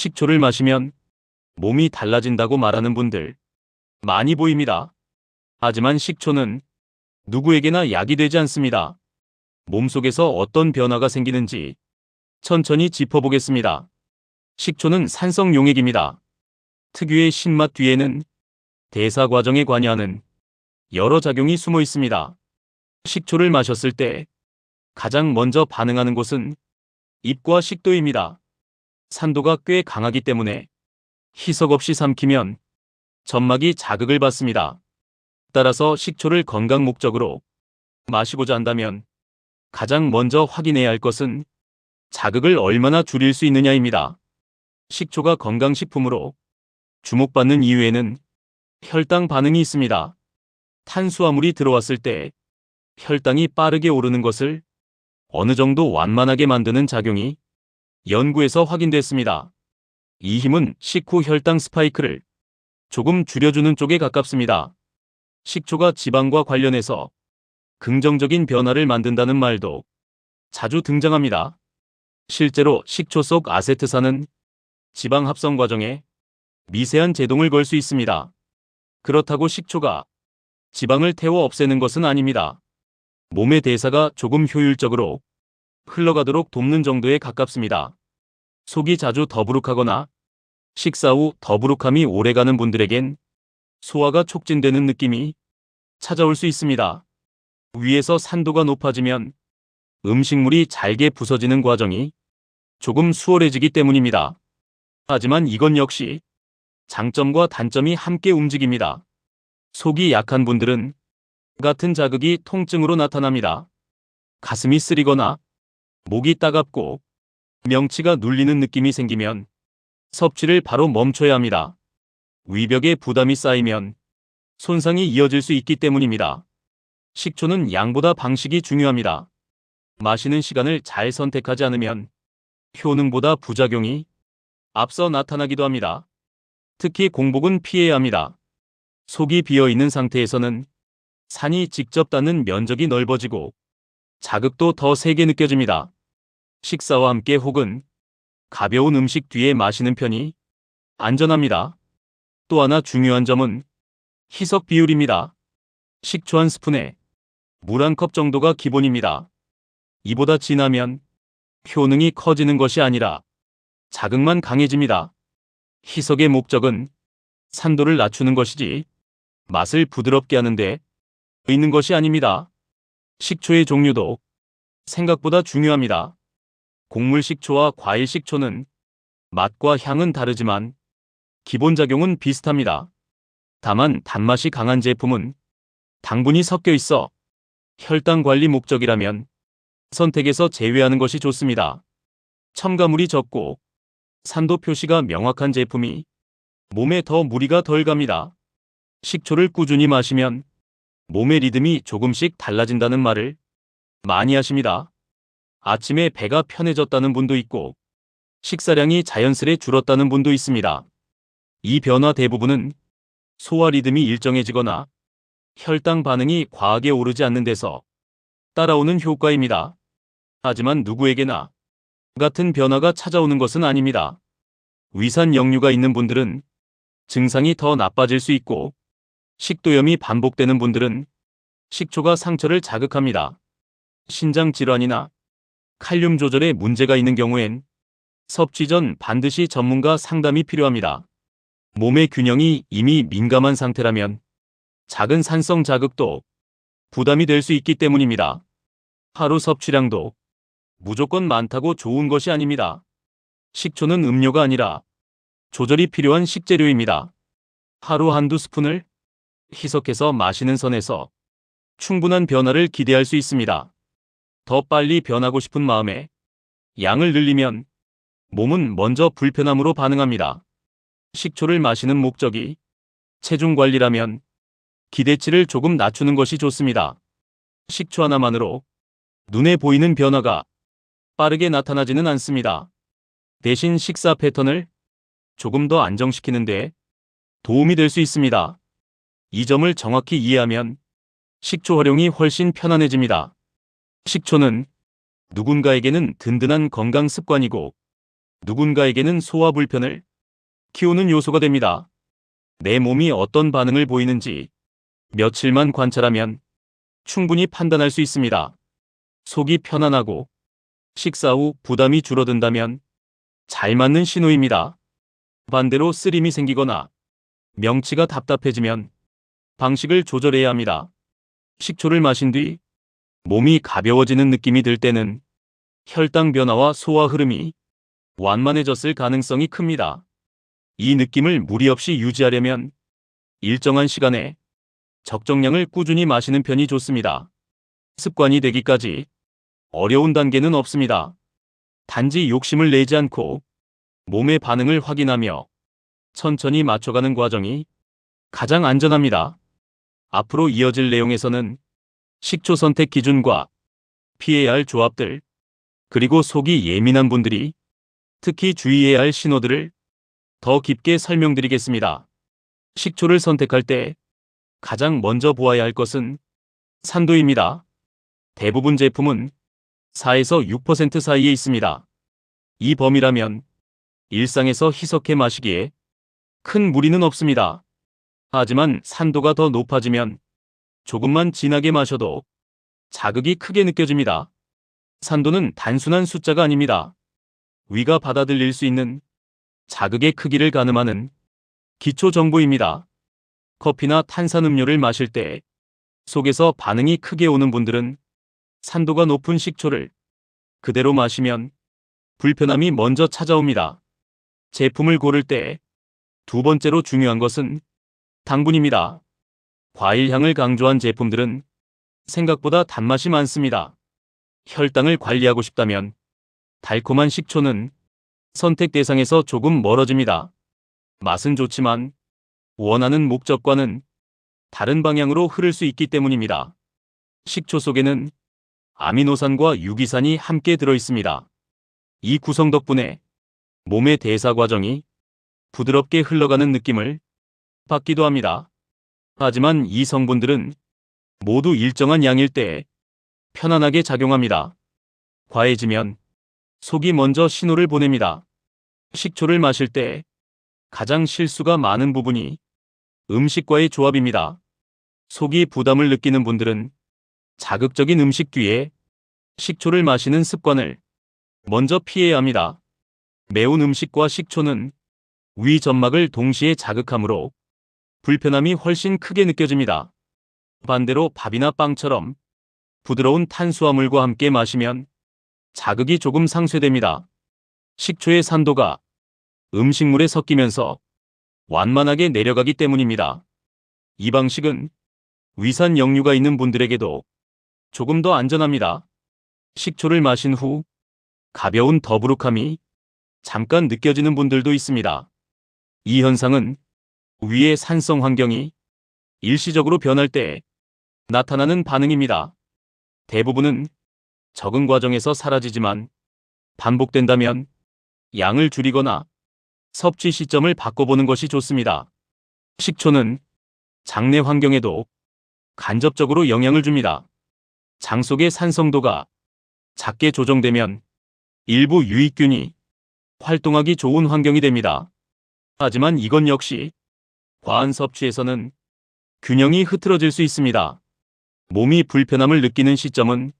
식초를 마시면 몸이 달라진다고 말하는 분들 많이 보입니다. 하지만 식초는 누구에게나 약이 되지 않습니다. 몸속에서 어떤 변화가 생기는지 천천히 짚어보겠습니다. 식초는 산성 용액입니다. 특유의 신맛 뒤에는 대사 과정에 관여하는 여러 작용이 숨어 있습니다. 식초를 마셨을 때 가장 먼저 반응하는 곳은 입과 식도입니다. 산도가 꽤 강하기 때문에 희석 없이 삼키면 점막이 자극을 받습니다. 따라서 식초를 건강 목적으로 마시고자 한다면 가장 먼저 확인해야 할 것은 자극을 얼마나 줄일 수 있느냐입니다. 식초가 건강식품으로 주목받는 이유에는 혈당 반응이 있습니다. 탄수화물이 들어왔을 때 혈당이 빠르게 오르는 것을 어느 정도 완만하게 만드는 작용이 연구에서 확인됐습니다. 이 힘은 식후 혈당 스파이크를 조금 줄여주는 쪽에 가깝습니다. 식초가 지방과 관련해서 긍정적인 변화를 만든다는 말도 자주 등장합니다. 실제로 식초 속 아세트산은 지방 합성 과정에 미세한 제동을 걸 수 있습니다. 그렇다고 식초가 지방을 태워 없애는 것은 아닙니다. 몸의 대사가 조금 효율적으로 흘러가도록 돕는 정도에 가깝습니다. 속이 자주 더부룩하거나 식사 후 더부룩함이 오래가는 분들에겐 소화가 촉진되는 느낌이 찾아올 수 있습니다. 위에서 산도가 높아지면 음식물이 잘게 부서지는 과정이 조금 수월해지기 때문입니다. 하지만 이건 역시 장점과 단점이 함께 움직입니다. 속이 약한 분들은 같은 자극이 통증으로 나타납니다. 가슴이 쓰리거나 목이 따갑고 명치가 눌리는 느낌이 생기면 섭취를 바로 멈춰야 합니다. 위벽에 부담이 쌓이면 손상이 이어질 수 있기 때문입니다. 식초는 양보다 방식이 중요합니다. 마시는 시간을 잘 선택하지 않으면 효능보다 부작용이 앞서 나타나기도 합니다. 특히 공복은 피해야 합니다. 속이 비어있는 상태에서는 산이 직접 닿는 면적이 넓어지고 자극도 더 세게 느껴집니다. 식사와 함께 혹은 가벼운 음식 뒤에 마시는 편이 안전합니다. 또 하나 중요한 점은 희석 비율입니다. 식초 한 스푼에 물 한 컵 정도가 기본입니다. 이보다 진하면 효능이 커지는 것이 아니라 자극만 강해집니다. 희석의 목적은 산도를 낮추는 것이지 맛을 부드럽게 하는데 있는 것이 아닙니다. 식초의 종류도 생각보다 중요합니다. 곡물 식초와 과일 식초는 맛과 향은 다르지만 기본 작용은 비슷합니다. 다만 단맛이 강한 제품은 당분이 섞여 있어 혈당 관리 목적이라면 선택에서 제외하는 것이 좋습니다. 첨가물이 적고 산도 표시가 명확한 제품이 몸에 더 무리가 덜 갑니다. 식초를 꾸준히 마시면 몸의 리듬이 조금씩 달라진다는 말을 많이 하십니다. 아침에 배가 편해졌다는 분도 있고 식사량이 자연스레 줄었다는 분도 있습니다. 이 변화 대부분은 소화 리듬이 일정해지거나 혈당 반응이 과하게 오르지 않는 데서 따라오는 효과입니다. 하지만 누구에게나 같은 변화가 찾아오는 것은 아닙니다. 위산 역류가 있는 분들은 증상이 더 나빠질 수 있고 식도염이 반복되는 분들은 식초가 상처를 자극합니다. 신장 질환이나 칼륨 조절에 문제가 있는 경우엔 섭취 전 반드시 전문가 상담이 필요합니다. 몸의 균형이 이미 민감한 상태라면 작은 산성 자극도 부담이 될 수 있기 때문입니다. 하루 섭취량도 무조건 많다고 좋은 것이 아닙니다. 식초는 음료가 아니라 조절이 필요한 식재료입니다. 하루 한두 스푼을 희석해서 마시는 선에서 충분한 변화를 기대할 수 있습니다. 더 빨리 변하고 싶은 마음에 양을 늘리면 몸은 먼저 불편함으로 반응합니다. 식초를 마시는 목적이 체중 관리라면 기대치를 조금 낮추는 것이 좋습니다. 식초 하나만으로 눈에 보이는 변화가 빠르게 나타나지는 않습니다. 대신 식사 패턴을 조금 더 안정시키는 데 도움이 될 수 있습니다. 이 점을 정확히 이해하면 식초 활용이 훨씬 편안해집니다. 식초는 누군가에게는 든든한 건강 습관이고 누군가에게는 소화 불편을 키우는 요소가 됩니다. 내 몸이 어떤 반응을 보이는지 며칠만 관찰하면 충분히 판단할 수 있습니다. 속이 편안하고 식사 후 부담이 줄어든다면 잘 맞는 신호입니다. 반대로 쓰림이 생기거나 명치가 답답해지면 방식을 조절해야 합니다. 식초를 마신 뒤 몸이 가벼워지는 느낌이 들 때는 혈당 변화와 소화 흐름이 완만해졌을 가능성이 큽니다. 이 느낌을 무리 없이 유지하려면 일정한 시간에 적정량을 꾸준히 마시는 편이 좋습니다. 습관이 되기까지 어려운 단계는 없습니다. 단지 욕심을 내지 않고 몸의 반응을 확인하며 천천히 맞춰가는 과정이 가장 안전합니다. 앞으로 이어질 내용에서는 식초 선택 기준과 피해야 할 조합들, 그리고 속이 예민한 분들이 특히 주의해야 할 신호들을 더 깊게 설명드리겠습니다. 식초를 선택할 때 가장 먼저 보아야 할 것은 산도입니다. 대부분 제품은 4에서 6% 사이에 있습니다. 이 범위라면 일상에서 희석해 마시기에 큰 무리는 없습니다. 하지만 산도가 더 높아지면 조금만 진하게 마셔도 자극이 크게 느껴집니다. 산도는 단순한 숫자가 아닙니다. 위가 받아들일 수 있는 자극의 크기를 가늠하는 기초 정보입니다. 커피나 탄산음료를 마실 때 속에서 반응이 크게 오는 분들은 산도가 높은 식초를 그대로 마시면 불편함이 먼저 찾아옵니다. 제품을 고를 때 두 번째로 중요한 것은 당분입니다. 과일 향을 강조한 제품들은 생각보다 단맛이 많습니다. 혈당을 관리하고 싶다면 달콤한 식초는 선택 대상에서 조금 멀어집니다. 맛은 좋지만 원하는 목적과는 다른 방향으로 흐를 수 있기 때문입니다. 식초 속에는 아미노산과 유기산이 함께 들어있습니다. 이 구성 덕분에 몸의 대사 과정이 부드럽게 흘러가는 느낌을 받기도 합니다. 하지만 이 성분들은 모두 일정한 양일 때 편안하게 작용합니다. 과해지면 속이 먼저 신호를 보냅니다. 식초를 마실 때 가장 실수가 많은 부분이 음식과의 조합입니다. 속이 부담을 느끼는 분들은 자극적인 음식 뒤에 식초를 마시는 습관을 먼저 피해야 합니다. 매운 음식과 식초는 위 점막을 동시에 자극하므로 불편함이 훨씬 크게 느껴집니다. 반대로 밥이나 빵처럼 부드러운 탄수화물과 함께 마시면 자극이 조금 상쇄됩니다. 식초의 산도가 음식물에 섞이면서 완만하게 내려가기 때문입니다. 이 방식은 위산 역류가 있는 분들에게도 조금 더 안전합니다. 식초를 마신 후 가벼운 더부룩함이 잠깐 느껴지는 분들도 있습니다. 이 현상은 위의 산성 환경이 일시적으로 변할 때 나타나는 반응입니다. 대부분은 적응 과정에서 사라지지만 반복된다면 양을 줄이거나 섭취 시점을 바꿔보는 것이 좋습니다. 식초는 장내 환경에도 간접적으로 영향을 줍니다. 장 속의 산성도가 작게 조정되면 일부 유익균이 활동하기 좋은 환경이 됩니다. 하지만 이건 역시 과한 섭취에서는 균형이 흐트러질 수 있습니다. 몸이 불편함을 느끼는 시점은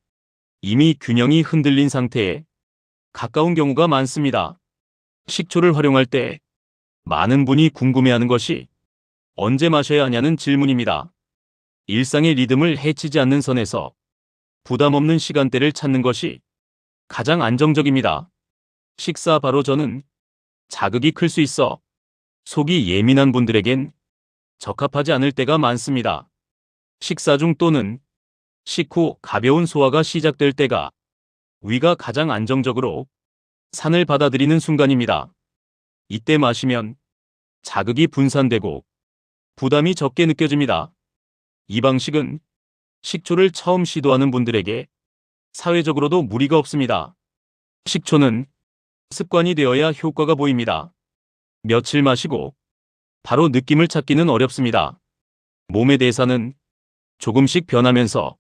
이미 균형이 흔들린 상태에 가까운 경우가 많습니다. 식초를 활용할 때 많은 분이 궁금해하는 것이 언제 마셔야 하냐는 질문입니다. 일상의 리듬을 해치지 않는 선에서 부담 없는 시간대를 찾는 것이 가장 안정적입니다. 식사 바로 전은 자극이 클 수 있어 속이 예민한 분들에겐 적합하지 않을 때가 많습니다. 식사 중 또는 식후 가벼운 소화가 시작될 때가 위가 가장 안정적으로 산을 받아들이는 순간입니다. 이때 마시면 자극이 분산되고 부담이 적게 느껴집니다. 이 방식은 식초를 처음 시도하는 분들에게 사회적으로도 무리가 없습니다. 식초는 습관이 되어야 효과가 보입니다. 며칠 마시고 바로 느낌을 찾기는 어렵습니다. 몸의 대사는 조금씩 변하면서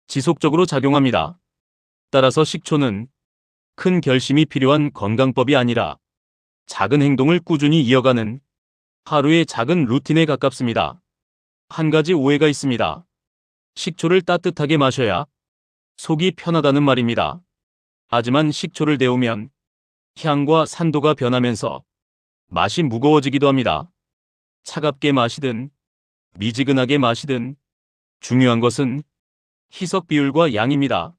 지속적으로 작용합니다. 따라서 식초는 큰 결심이 필요한 건강법이 아니라 작은 행동을 꾸준히 이어가는 하루의 작은 루틴에 가깝습니다. 한 가지 오해가 있습니다. 식초를 따뜻하게 마셔야 속이 편하다는 말입니다. 하지만 식초를 데우면 향과 산도가 변하면서 맛이 무거워지기도 합니다. 차갑게 마시든 미지근하게 마시든 중요한 것은 희석 비율과 양입니다.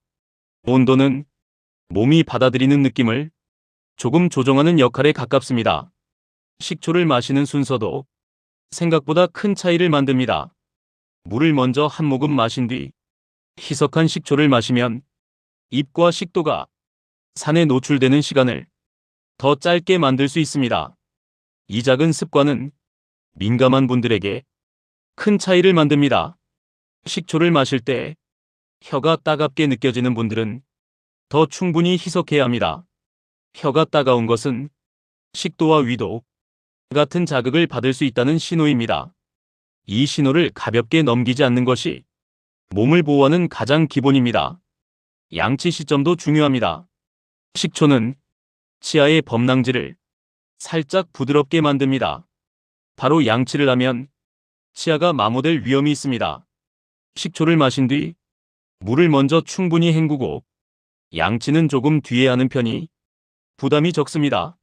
온도는 몸이 받아들이는 느낌을 조금 조정하는 역할에 가깝습니다. 식초를 마시는 순서도 생각보다 큰 차이를 만듭니다. 물을 먼저 한 모금 마신 뒤 희석한 식초를 마시면 입과 식도가 산에 노출되는 시간을 더 짧게 만들 수 있습니다. 이 작은 습관은 민감한 분들에게 큰 차이를 만듭니다. 식초를 마실 때 혀가 따갑게 느껴지는 분들은 더 충분히 희석해야 합니다. 혀가 따가운 것은 식도와 위도 같은 자극을 받을 수 있다는 신호입니다. 이 신호를 가볍게 넘기지 않는 것이 몸을 보호하는 가장 기본입니다. 양치 시점도 중요합니다. 식초는 치아의 범랑질을 살짝 부드럽게 만듭니다. 바로 양치를 하면 치아가 마모될 위험이 있습니다. 식초를 마신 뒤 물을 먼저 충분히 헹구고 양치는 조금 뒤에 하는 편이 부담이 적습니다.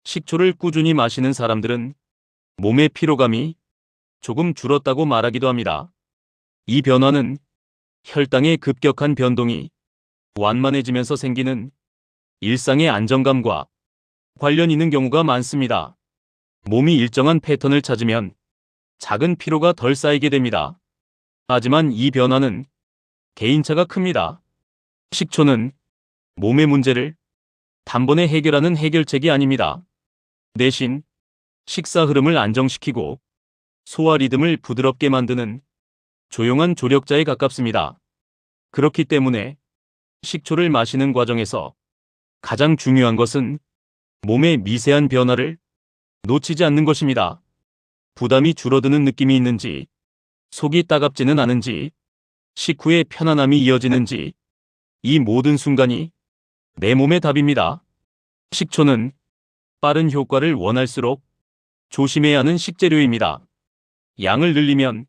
식초를 꾸준히 마시는 사람들은 몸의 피로감이 조금 줄었다고 말하기도 합니다. 이 변화는 혈당의 급격한 변동이 완만해지면서 생기는 일상의 안정감과 관련 있는 경우가 많습니다. 몸이 일정한 패턴을 찾으면 작은 피로가 덜 쌓이게 됩니다. 하지만 이 변화는 개인차가 큽니다. 식초는 몸의 문제를 단번에 해결하는 해결책이 아닙니다. 대신 식사 흐름을 안정시키고 소화 리듬을 부드럽게 만드는 조용한 조력자에 가깝습니다. 그렇기 때문에 식초를 마시는 과정에서 가장 중요한 것은 몸의 미세한 변화를 놓치지 않는 것입니다. 부담이 줄어드는 느낌이 있는지, 속이 따갑지는 않은지, 식후에 편안함이 이어지는지, 이 모든 순간이 내 몸의 답입니다. 식초는 빠른 효과를 원할수록 조심해야 하는 식재료입니다. 양을 늘리면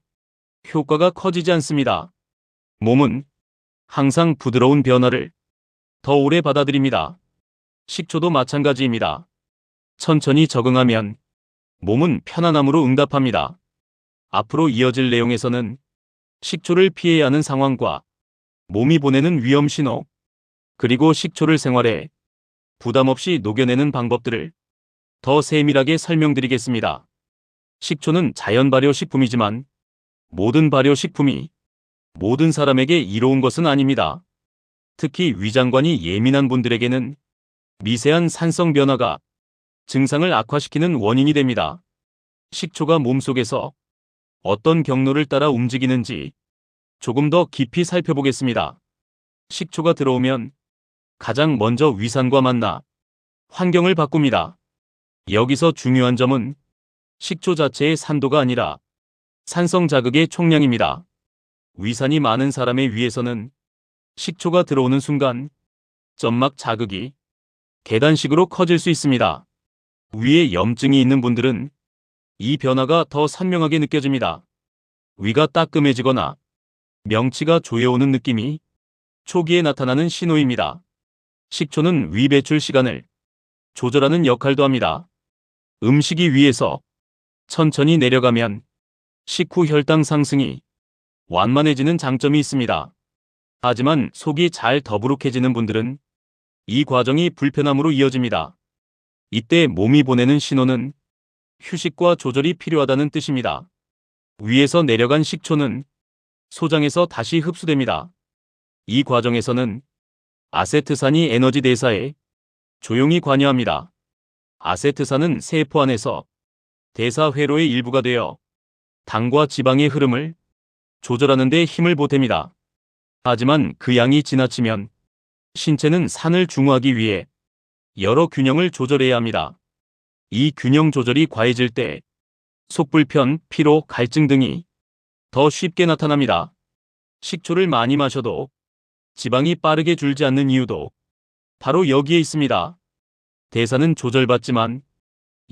효과가 커지지 않습니다. 몸은 항상 부드러운 변화를 더 오래 받아들입니다. 식초도 마찬가지입니다. 천천히 적응하면 몸은 편안함으로 응답합니다. 앞으로 이어질 내용에서는 식초를 피해야 하는 상황과 몸이 보내는 위험 신호, 그리고 식초를 생활에 부담 없이 녹여내는 방법들을 더 세밀하게 설명드리겠습니다. 식초는 자연 발효 식품이지만 모든 발효 식품이 모든 사람에게 이로운 것은 아닙니다. 특히 위장관이 예민한 분들에게는 미세한 산성 변화가 증상을 악화시키는 원인이 됩니다. 식초가 몸속에서 어떤 경로를 따라 움직이는지 조금 더 깊이 살펴보겠습니다. 식초가 들어오면 가장 먼저 위산과 만나 환경을 바꿉니다. 여기서 중요한 점은 식초 자체의 산도가 아니라 산성 자극의 총량입니다. 위산이 많은 사람의 위에서는 식초가 들어오는 순간 점막 자극이 계단식으로 커질 수 있습니다. 위에 염증이 있는 분들은 이 변화가 더 선명하게 느껴집니다. 위가 따끔해지거나 명치가 조여오는 느낌이 초기에 나타나는 신호입니다. 식초는 위 배출 시간을 조절하는 역할도 합니다. 음식이 위에서 천천히 내려가면 식후 혈당 상승이 완만해지는 장점이 있습니다. 하지만 속이 잘 더부룩해지는 분들은 이 과정이 불편함으로 이어집니다. 이때 몸이 보내는 신호는 휴식과 조절이 필요하다는 뜻입니다. 위에서 내려간 식초는 소장에서 다시 흡수됩니다. 이 과정에서는 아세트산이 에너지 대사에 조용히 관여합니다. 아세트산은 세포 안에서 대사 회로의 일부가 되어 당과 지방의 흐름을 조절하는 데 힘을 보탭니다. 하지만 그 양이 지나치면 신체는 산을 중화하기 위해 여러 균형을 조절해야 합니다. 이 균형 조절이 과해질 때 속불편, 피로, 갈증 등이 더 쉽게 나타납니다. 식초를 많이 마셔도 지방이 빠르게 줄지 않는 이유도 바로 여기에 있습니다. 대사는 조절받지만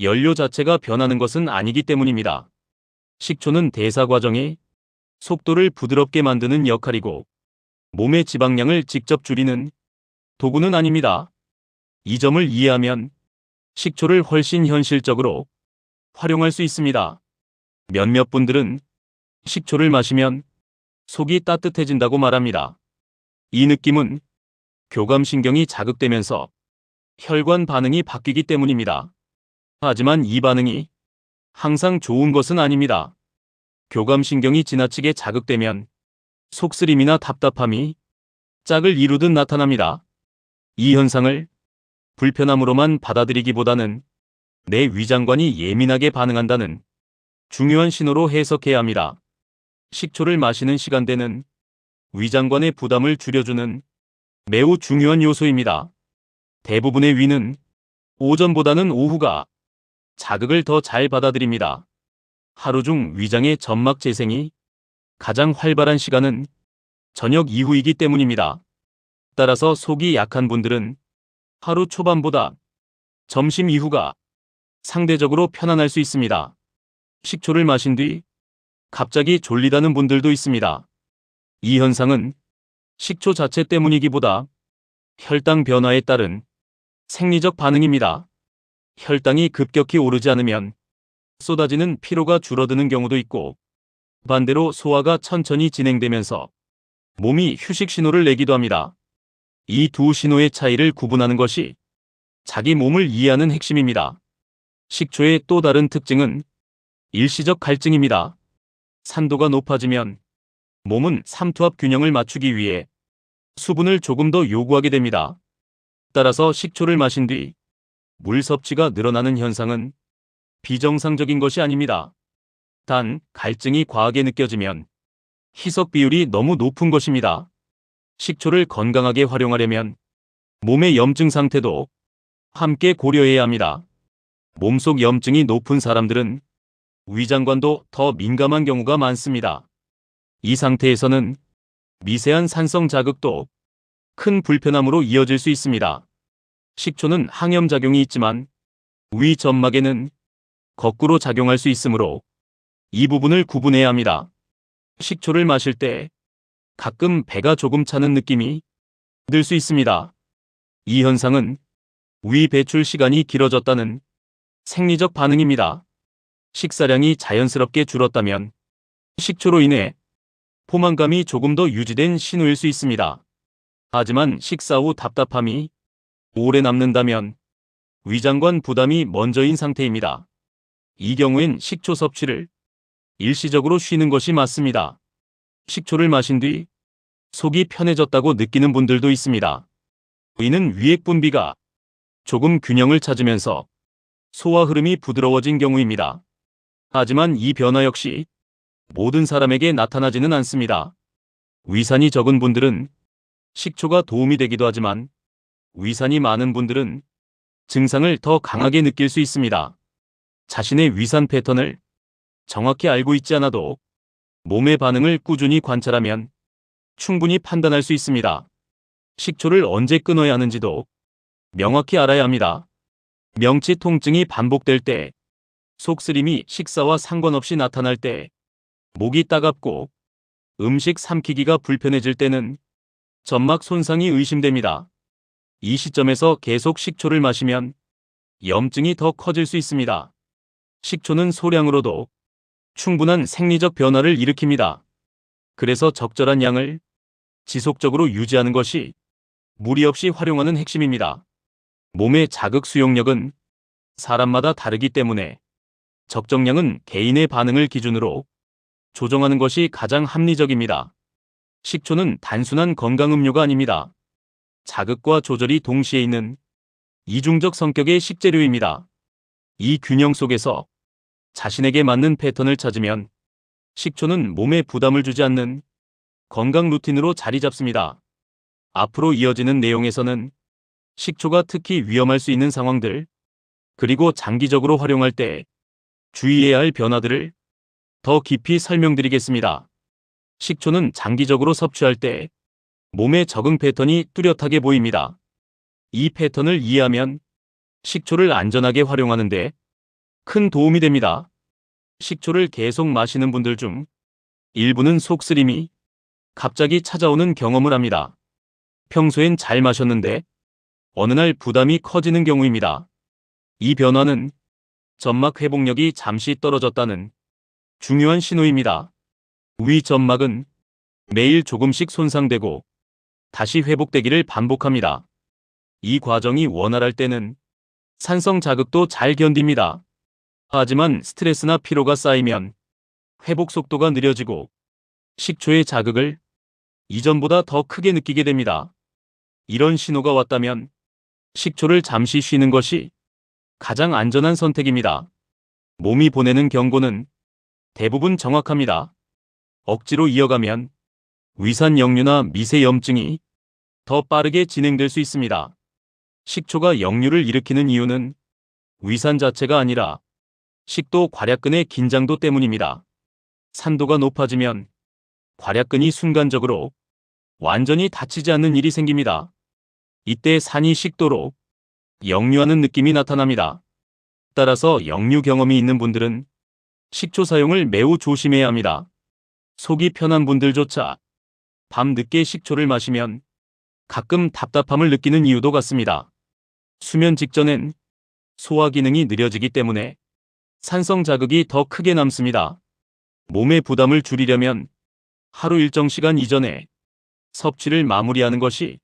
연료 자체가 변하는 것은 아니기 때문입니다. 식초는 대사 과정에 속도를 부드럽게 만드는 역할이고 몸의 지방량을 직접 줄이는 도구는 아닙니다. 이 점을 이해하면 식초를 훨씬 현실적으로 활용할 수 있습니다. 몇몇 분들은 식초를 마시면 속이 따뜻해진다고 말합니다. 이 느낌은 교감신경이 자극되면서 혈관 반응이 바뀌기 때문입니다. 하지만 이 반응이 항상 좋은 것은 아닙니다. 교감신경이 지나치게 자극되면 속쓰림이나 답답함이 짝을 이루듯 나타납니다. 이 현상을 불편함으로만 받아들이기보다는 내 위장관이 예민하게 반응한다는 중요한 신호로 해석해야 합니다. 식초를 마시는 시간대는 위장관의 부담을 줄여주는 매우 중요한 요소입니다. 대부분의 위는 오전보다는 오후가 자극을 더 잘 받아들입니다. 하루 중 위장의 점막 재생이 가장 활발한 시간은 저녁 이후이기 때문입니다. 따라서 속이 약한 분들은 하루 초반보다 점심 이후가 상대적으로 편안할 수 있습니다. 식초를 마신 뒤 갑자기 졸리다는 분들도 있습니다. 이 현상은 식초 자체 때문이기보다 혈당 변화에 따른 생리적 반응입니다. 혈당이 급격히 오르지 않으면 쏟아지는 피로가 줄어드는 경우도 있고 반대로 소화가 천천히 진행되면서 몸이 휴식 신호를 내기도 합니다. 이 두 신호의 차이를 구분하는 것이 자기 몸을 이해하는 핵심입니다. 식초의 또 다른 특징은 일시적 갈증입니다. 산도가 높아지면 몸은 삼투압 균형을 맞추기 위해 수분을 조금 더 요구하게 됩니다. 따라서 식초를 마신 뒤 물 섭취가 늘어나는 현상은 비정상적인 것이 아닙니다. 단, 갈증이 과하게 느껴지면 희석 비율이 너무 높은 것입니다. 식초를 건강하게 활용하려면 몸의 염증 상태도 함께 고려해야 합니다. 몸속 염증이 높은 사람들은 위장관도 더 민감한 경우가 많습니다. 이 상태에서는 미세한 산성 자극도 큰 불편함으로 이어질 수 있습니다. 식초는 항염작용이 있지만 위 점막에는 거꾸로 작용할 수 있으므로 이 부분을 구분해야 합니다. 식초를 마실 때 가끔 배가 조금 차는 느낌이 들 수 있습니다. 이 현상은 위 배출 시간이 길어졌다는 생리적 반응입니다. 식사량이 자연스럽게 줄었다면 식초로 인해 포만감이 조금 더 유지된 신호일 수 있습니다. 하지만 식사 후 답답함이 오래 남는다면 위장관 부담이 먼저인 상태입니다. 이 경우엔 식초 섭취를 일시적으로 쉬는 것이 맞습니다. 식초를 마신 뒤 속이 편해졌다고 느끼는 분들도 있습니다. 이는 위액 분비가 조금 균형을 찾으면서 소화 흐름이 부드러워진 경우입니다. 하지만 이 변화 역시 모든 사람에게 나타나지는 않습니다. 위산이 적은 분들은 식초가 도움이 되기도 하지만 위산이 많은 분들은 증상을 더 강하게 느낄 수 있습니다. 자신의 위산 패턴을 정확히 알고 있지 않아도 몸의 반응을 꾸준히 관찰하면 충분히 판단할 수 있습니다. 식초를 언제 끊어야 하는지도 명확히 알아야 합니다. 명치 통증이 반복될 때, 속쓰림이 식사와 상관없이 나타날 때, 목이 따갑고 음식 삼키기가 불편해질 때는 점막 손상이 의심됩니다. 이 시점에서 계속 식초를 마시면 염증이 더 커질 수 있습니다. 식초는 소량으로도 충분한 생리적 변화를 일으킵니다. 그래서 적절한 양을 지속적으로 유지하는 것이 무리 없이 활용하는 핵심입니다. 몸의 자극 수용력은 사람마다 다르기 때문에 적정량은 개인의 반응을 기준으로 조정하는 것이 가장 합리적입니다. 식초는 단순한 건강음료가 아닙니다. 자극과 조절이 동시에 있는 이중적 성격의 식재료입니다. 이 균형 속에서 자신에게 맞는 패턴을 찾으면 식초는 몸에 부담을 주지 않는 건강 루틴으로 자리 잡습니다. 앞으로 이어지는 내용에서는 식초가 특히 위험할 수 있는 상황들, 그리고 장기적으로 활용할 때 주의해야 할 변화들을 더 깊이 설명드리겠습니다. 식초는 장기적으로 섭취할 때 몸의 적응 패턴이 뚜렷하게 보입니다. 이 패턴을 이해하면 식초를 안전하게 활용하는데 큰 도움이 됩니다. 식초를 계속 마시는 분들 중 일부는 속쓰림이 갑자기 찾아오는 경험을 합니다. 평소엔 잘 마셨는데 어느 날 부담이 커지는 경우입니다. 이 변화는 점막 회복력이 잠시 떨어졌다는 중요한 신호입니다. 위 점막은 매일 조금씩 손상되고 다시 회복되기를 반복합니다. 이 과정이 원활할 때는 산성 자극도 잘 견딥니다. 하지만 스트레스나 피로가 쌓이면 회복 속도가 느려지고 식초의 자극을 이전보다 더 크게 느끼게 됩니다. 이런 신호가 왔다면 식초를 잠시 쉬는 것이 가장 안전한 선택입니다. 몸이 보내는 경고는 대부분 정확합니다. 억지로 이어가면 위산 역류나 미세 염증이 더 빠르게 진행될 수 있습니다. 식초가 역류를 일으키는 이유는 위산 자체가 아니라 식도 괄약근의 긴장도 때문입니다. 산도가 높아지면 괄약근이 순간적으로 완전히 닫히지 않는 일이 생깁니다. 이때 산이 식도로 역류하는 느낌이 나타납니다. 따라서 역류 경험이 있는 분들은 식초 사용을 매우 조심해야 합니다. 속이 편한 분들조차 밤 늦게 식초를 마시면 가끔 답답함을 느끼는 이유도 같습니다. 수면 직전엔 소화 기능이 느려지기 때문에 산성 자극이 더 크게 남습니다. 몸의 부담을 줄이려면 하루 일정 시간 이전에 섭취를 마무리하는 것이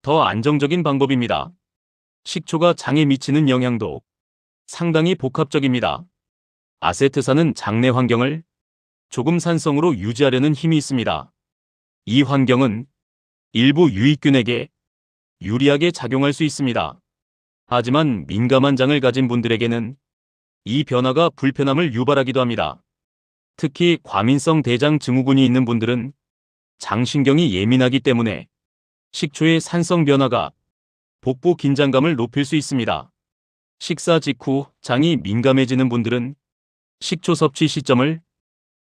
더 안정적인 방법입니다. 식초가 장에 미치는 영향도 상당히 복합적입니다. 아세트산은 장내 환경을 조금 산성으로 유지하려는 힘이 있습니다. 이 환경은 일부 유익균에게 유리하게 작용할 수 있습니다. 하지만 민감한 장을 가진 분들에게는 이 변화가 불편함을 유발하기도 합니다. 특히 과민성 대장 증후군이 있는 분들은 장신경이 예민하기 때문에 식초의 산성 변화가 복부 긴장감을 높일 수 있습니다. 식사 직후 장이 민감해지는 분들은 식초 섭취 시점을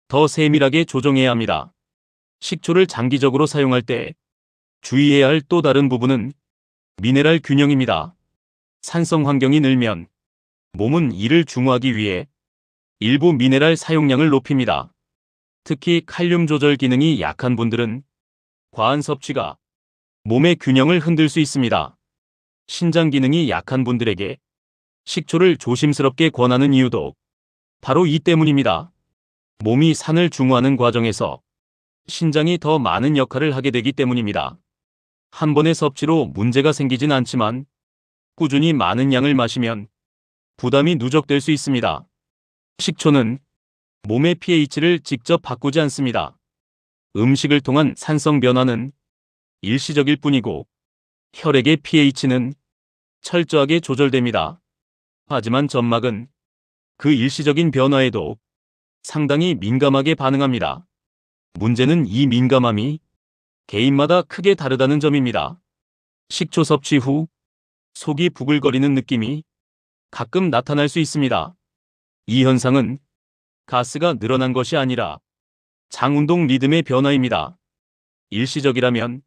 더 세밀하게 조정해야 합니다. 식초를 장기적으로 사용할 때 주의해야 할 또 다른 부분은 미네랄 균형입니다. 산성 환경이 늘면 몸은 이를 중화하기 위해 일부 미네랄 사용량을 높입니다. 특히 칼륨 조절 기능이 약한 분들은 과한 섭취가 몸의 균형을 흔들 수 있습니다. 신장 기능이 약한 분들에게 식초를 조심스럽게 권하는 이유도 바로 이 때문입니다. 몸이 산을 중화하는 과정에서 신장이 더 많은 역할을 하게 되기 때문입니다. 한 번의 섭취로 문제가 생기진 않지만 꾸준히 많은 양을 마시면 부담이 누적될 수 있습니다. 식초는 몸의 pH를 직접 바꾸지 않습니다. 음식을 통한 산성 변화는 일시적일 뿐이고 혈액의 pH는 철저하게 조절됩니다. 하지만 점막은 그 일시적인 변화에도 상당히 민감하게 반응합니다. 문제는 이 민감함이 개인마다 크게 다르다는 점입니다. 식초 섭취 후 속이 부글거리는 느낌이 가끔 나타날 수 있습니다. 이 현상은 가스가 늘어난 것이 아니라 장 운동 리듬의 변화입니다. 일시적이라면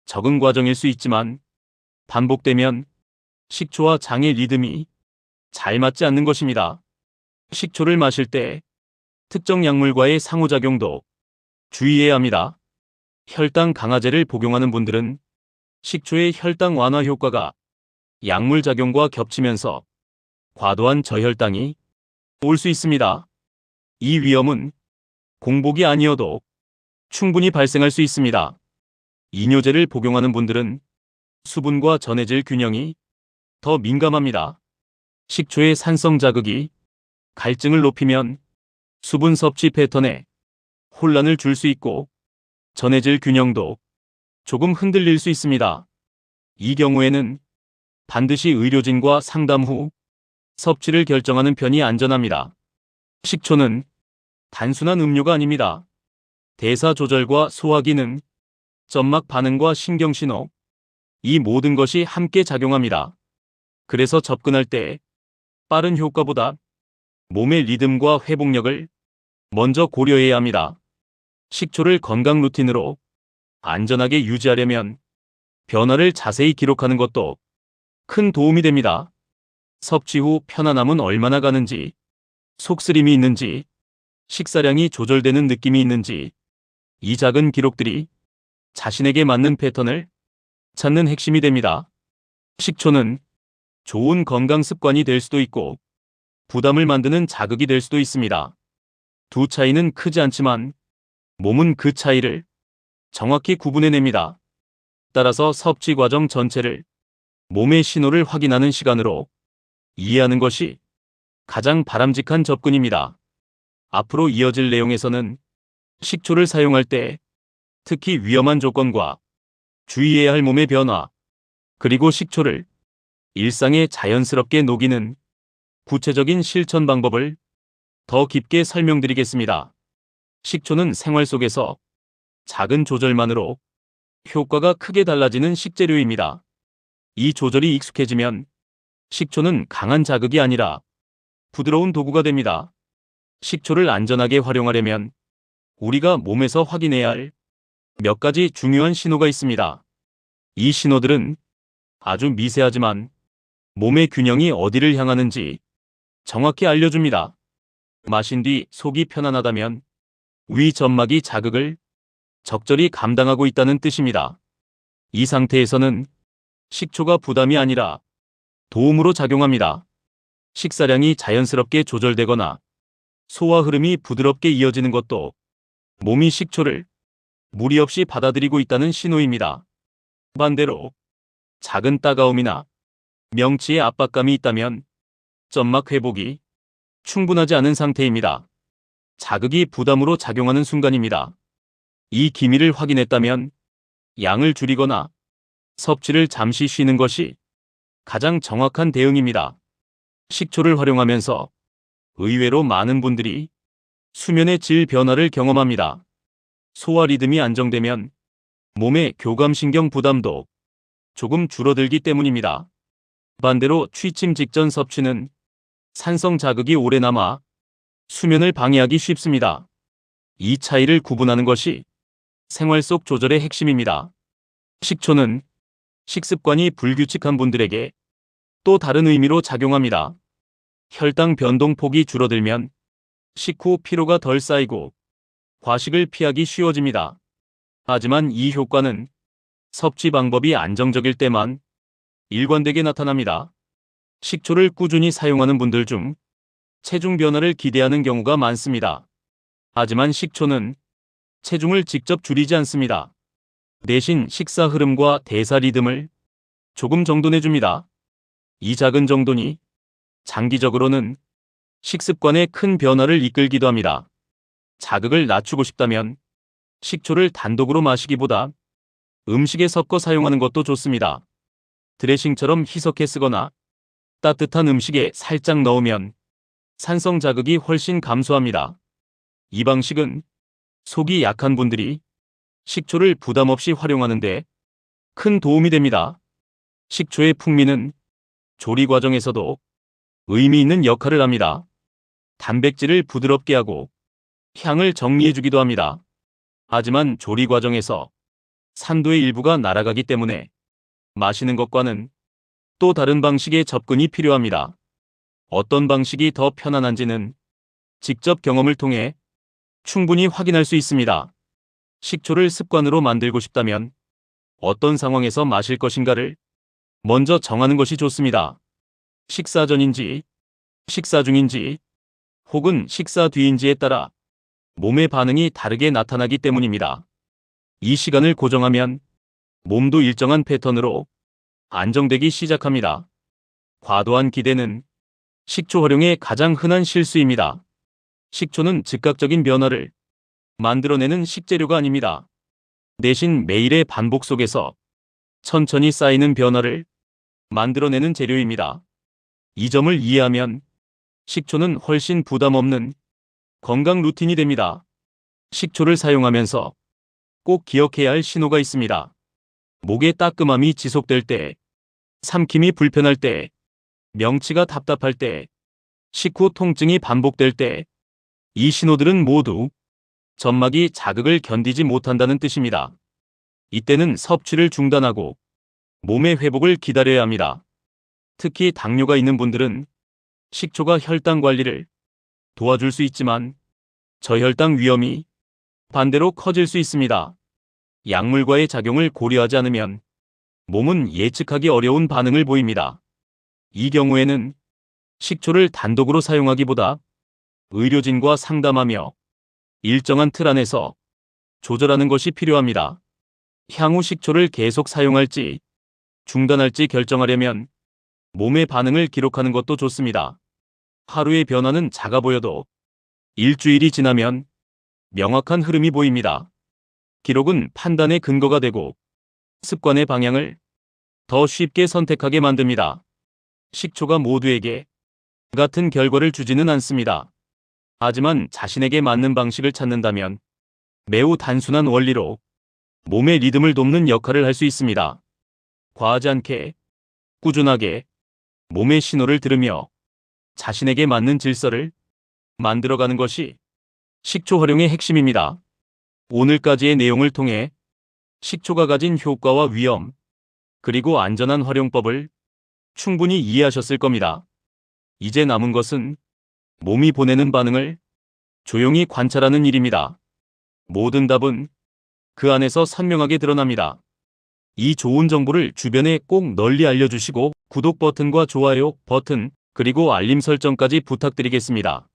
적응 과정일 수 있지만 반복되면 식초와 장의 리듬이 잘 맞지 않는 것입니다. 식초를 마실 때 특정 약물과의 상호작용도 주의해야 합니다. 혈당 강화제를 복용하는 분들은 식초의 혈당 완화 효과가 약물 작용과 겹치면서 과도한 저혈당이 올 수 있습니다. 이 위험은 공복이 아니어도 충분히 발생할 수 있습니다. 이뇨제를 복용하는 분들은 수분과 전해질 균형이 더 민감합니다. 식초의 산성 자극이 갈증을 높이면 수분 섭취 패턴에 혼란을 줄 수 있고 전해질 균형도 조금 흔들릴 수 있습니다. 이 경우에는 반드시 의료진과 상담 후 섭취를 결정하는 편이 안전합니다. 식초는 단순한 음료가 아닙니다. 대사 조절과 소화 기능, 점막 반응과 신경신호, 이 모든 것이 함께 작용합니다. 그래서 접근할 때 빠른 효과보다 몸의 리듬과 회복력을 먼저 고려해야 합니다. 식초를 건강 루틴으로 안전하게 유지하려면 변화를 자세히 기록하는 것도 큰 도움이 됩니다. 섭취 후 편안함은 얼마나 가는지, 속쓰림이 있는지, 식사량이 조절되는 느낌이 있는지, 이 작은 기록들이 자신에게 맞는 패턴을 찾는 핵심이 됩니다. 식초는 좋은 건강 습관이 될 수도 있고 부담을 만드는 자극이 될 수도 있습니다. 두 차이는 크지 않지만 몸은 그 차이를 정확히 구분해냅니다. 따라서 섭취 과정 전체를 몸의 신호를 확인하는 시간으로 이해하는 것이 가장 바람직한 접근입니다. 앞으로 이어질 내용에서는 식초를 사용할 때 특히 위험한 조건과 주의해야 할 몸의 변화, 그리고 식초를 일상에 자연스럽게 녹이는 구체적인 실천 방법을 더 깊게 설명드리겠습니다. 식초는 생활 속에서 작은 조절만으로 효과가 크게 달라지는 식재료입니다. 이 조절이 익숙해지면 식초는 강한 자극이 아니라 부드러운 도구가 됩니다. 식초를 안전하게 활용하려면 우리가 몸에서 확인해야 할 몇 가지 중요한 신호가 있습니다. 이 신호들은 아주 미세하지만 몸의 균형이 어디를 향하는지 정확히 알려줍니다. 마신 뒤 속이 편안하다면 위 점막이 자극을 적절히 감당하고 있다는 뜻입니다. 이 상태에서는 식초가 부담이 아니라 도움으로 작용합니다. 식사량이 자연스럽게 조절되거나 소화 흐름이 부드럽게 이어지는 것도 몸이 식초를 무리 없이 받아들이고 있다는 신호입니다. 반대로 작은 따가움이나 명치의 압박감이 있다면 점막 회복이 충분하지 않은 상태입니다. 자극이 부담으로 작용하는 순간입니다. 이 기미를 확인했다면 양을 줄이거나 섭취를 잠시 쉬는 것이 가장 정확한 대응입니다. 식초를 활용하면서 의외로 많은 분들이 수면의 질 변화를 경험합니다. 소화 리듬이 안정되면 몸의 교감신경 부담도 조금 줄어들기 때문입니다. 반대로 취침 직전 섭취는 산성 자극이 오래 남아 수면을 방해하기 쉽습니다. 이 차이를 구분하는 것이 생활 속 조절의 핵심입니다. 식초는 식습관이 불규칙한 분들에게 또 다른 의미로 작용합니다. 혈당 변동폭이 줄어들면 식후 피로가 덜 쌓이고 과식을 피하기 쉬워집니다. 하지만 이 효과는 섭취 방법이 안정적일 때만 일관되게 나타납니다. 식초를 꾸준히 사용하는 분들 중 체중 변화를 기대하는 경우가 많습니다. 하지만 식초는 체중을 직접 줄이지 않습니다. 대신 식사 흐름과 대사 리듬을 조금 정돈해줍니다. 이 작은 정돈이 장기적으로는 식습관에 큰 변화를 이끌기도 합니다. 자극을 낮추고 싶다면 식초를 단독으로 마시기보다 음식에 섞어 사용하는 것도 좋습니다. 드레싱처럼 희석해 쓰거나 따뜻한 음식에 살짝 넣으면 산성 자극이 훨씬 감소합니다. 이 방식은 속이 약한 분들이 식초를 부담 없이 활용하는데 큰 도움이 됩니다. 식초의 풍미는 조리 과정에서도 의미 있는 역할을 합니다. 단백질을 부드럽게 하고 향을 정리해주기도 합니다. 하지만 조리 과정에서 산도의 일부가 날아가기 때문에 마시는 것과는 또 다른 방식의 접근이 필요합니다. 어떤 방식이 더 편안한지는 직접 경험을 통해 충분히 확인할 수 있습니다. 식초를 습관으로 만들고 싶다면 어떤 상황에서 마실 것인가를 먼저 정하는 것이 좋습니다. 식사 전인지, 식사 중인지, 혹은 식사 뒤인지에 따라 몸의 반응이 다르게 나타나기 때문입니다. 이 시간을 고정하면 몸도 일정한 패턴으로 안정되기 시작합니다. 과도한 기대는 식초 활용의 가장 흔한 실수입니다. 식초는 즉각적인 변화를 만들어내는 식재료가 아닙니다. 대신 매일의 반복 속에서 천천히 쌓이는 변화를 만들어내는 재료입니다. 이 점을 이해하면 식초는 훨씬 부담 없는 건강 루틴이 됩니다. 식초를 사용하면서 꼭 기억해야 할 신호가 있습니다. 목의 따끔함이 지속될 때, 삼킴이 불편할 때, 명치가 답답할 때, 식후 통증이 반복될 때, 이 신호들은 모두 점막이 자극을 견디지 못한다는 뜻입니다. 이때는 섭취를 중단하고 몸의 회복을 기다려야 합니다. 특히 당뇨가 있는 분들은 식초가 혈당 관리를 도와줄 수 있지만 저혈당 위험이 반대로 커질 수 있습니다. 약물과의 작용을 고려하지 않으면 몸은 예측하기 어려운 반응을 보입니다. 이 경우에는 식초를 단독으로 사용하기보다 의료진과 상담하며 일정한 틀 안에서 조절하는 것이 필요합니다. 향후 식초를 계속 사용할지 중단할지 결정하려면 몸의 반응을 기록하는 것도 좋습니다. 하루의 변화는 작아 보여도 일주일이 지나면 명확한 흐름이 보입니다. 기록은 판단의 근거가 되고 습관의 방향을 더 쉽게 선택하게 만듭니다. 식초가 모두에게 같은 결과를 주지는 않습니다. 하지만 자신에게 맞는 방식을 찾는다면 매우 단순한 원리로 몸의 리듬을 돕는 역할을 할 수 있습니다. 과하지 않게, 꾸준하게 몸의 신호를 들으며 자신에게 맞는 질서를 만들어가는 것이 식초 활용의 핵심입니다. 오늘까지의 내용을 통해 식초가 가진 효과와 위험, 그리고 안전한 활용법을 충분히 이해하셨을 겁니다. 이제 남은 것은 몸이 보내는 반응을 조용히 관찰하는 일입니다. 모든 답은 그 안에서 선명하게 드러납니다. 이 좋은 정보를 주변에 꼭 널리 알려주시고 구독 버튼과 좋아요 버튼, 그리고 알림 설정까지 부탁드리겠습니다.